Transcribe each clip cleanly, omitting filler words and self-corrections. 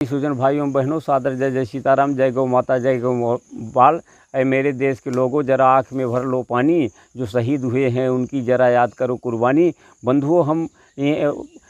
सुजन भाइयों बहनों, सादर जय जय सीताराम, जय गौ माता, जय गौ बाल। ऐ मेरे देश के लोगों, जरा आँख में भर लो पानी, जो शहीद हुए हैं उनकी जरा याद करो कुर्बानी। बंधुओं, हम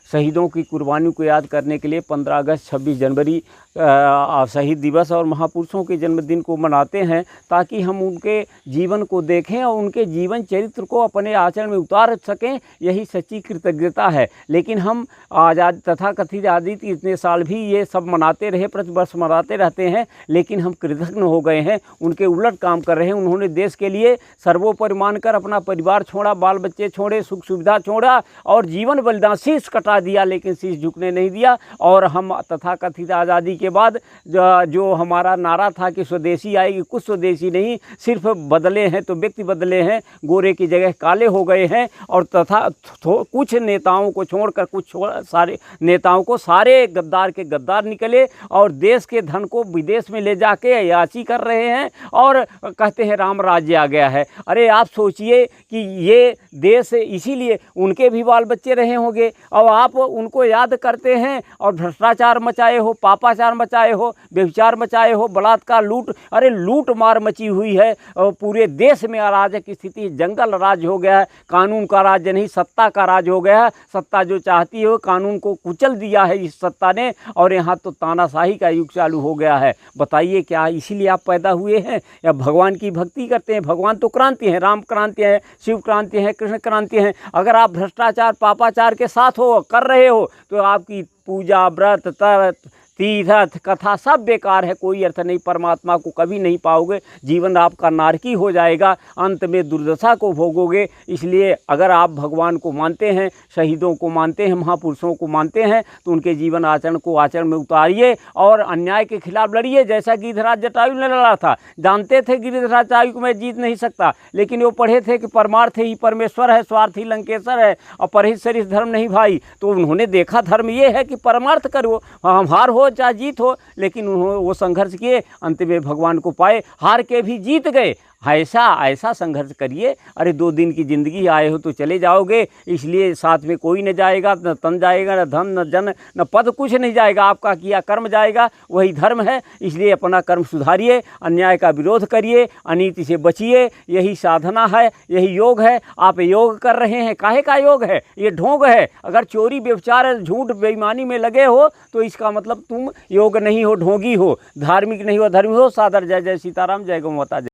शहीदों की कुर्बानी को याद करने के लिए 15 अगस्त 26 जनवरी शहीद दिवस और महापुरुषों के जन्मदिन को मनाते हैं, ताकि हम उनके जीवन को देखें और उनके जीवन चरित्र को अपने आचरण में उतार सकें। यही सच्ची कृतज्ञता है। लेकिन हम आज़ाद तथाकथित आज़ादी इतने साल भी ये सब मनाते रहे, प्रतिवर्ष मनाते रहते हैं, लेकिन हम कृतज्ञ हो गए हैं, उनके उलट काम कर रहे हैं। उन्होंने देश के लिए सर्वोपरि मानकर अपना परिवार छोड़ा, बाल बच्चे छोड़े, सुख सुविधा छोड़ा और जीवन बलिदान, शीश कटा दिया, लेकिन शीश झुकने नहीं दिया। और हम तथाकथित आज़ादी के बाद जो हमारा नारा था कि स्वदेशी आएगी, कुछ स्वदेशी नहीं, सिर्फ बदले हैं तो व्यक्ति बदले हैं, गोरे की जगह काले हो गए हैं। और तथा कुछ नेताओं को छोड़कर सारे नेताओं को, सारे गद्दार के गद्दार निकले और देश के धन को विदेश में ले जाके अयाची कर रहे हैं और कहते हैं राम राज्य आ गया है। अरे आप सोचिए कि ये देश इसीलिए उनके भी बाल बच्चे रहे होंगे और आप उनको याद करते हैं और भ्रष्टाचार मचाए हो, पापाचार मचाए हो, व्यभिचार मचाए हो, बलात्कार, लूट, अरे लूट मार मची हुई है और पूरे देश में अराजक स्थिति, जंगल राज हो गया है, कानून का राज नहीं सत्ता का राज हो गया है। सत्ता जो चाहती है कानून को कुचल दिया है इस सत्ता ने, और यहाँ तो तानाशाही का युग चालू हो गया है। बताइए क्या इसीलिए आप पैदा हुए हैं या भगवान की भक्ति करते हैं? भगवान तो क्रांति है, राम क्रांति है, शिव क्रांति है, कृष्ण क्रांति है। अगर आप भ्रष्टाचार पापाचार के साथ हो, कर रहे हो, तो आपकी पूजा, व्रत, तीर्थ कथा सब बेकार है, कोई अर्थ नहीं, परमात्मा को कभी नहीं पाओगे, जीवन आपका नारकी हो जाएगा, अंत में दुर्दशा को भोगोगे। इसलिए अगर आप भगवान को मानते हैं, शहीदों को मानते हैं, महापुरुषों को मानते हैं, तो उनके जीवन आचरण को आचरण में उतारिए और अन्याय के खिलाफ लड़िए, जैसा गिरिधराज जटायु ने लड़ा था। जानते थे गिरिधराज जटायु को मैं जीत नहीं सकता, लेकिन वो पढ़े थे कि परमार्थ ही परमेश्वर है, स्वार्थ ही लंकेश्वर है और परहित सरिस धर्म नहीं भाई। तो उन्होंने देखा धर्म ये है कि परमार्थ करो, हम हार हो चाहे जीत हो, लेकिन उन्होंने वो संघर्ष किए, अंत में भगवान को पाए, हार के भी जीत गए। ऐसा संघर्ष करिए। अरे 2 दिन की ज़िंदगी आए हो तो चले जाओगे, इसलिए साथ में कोई न जाएगा, न तन जाएगा, न धन, न जन, न पद, कुछ नहीं जाएगा, आपका किया कर्म जाएगा, वही धर्म है। इसलिए अपना कर्म सुधारिए, अन्याय का विरोध करिए, अनीति से बचिए, यही साधना है, यही योग है। आप योग कर रहे हैं, काहे का योग है? ये ढोंग है। अगर चोरी व्यभिचार झूठ बेईमानी में लगे हो तो इसका मतलब तुम योग नहीं हो, ढोंगी हो, धार्मिक नहीं हो, धर्मी हो। सादर जय जय सीताराम, जय गौ माता।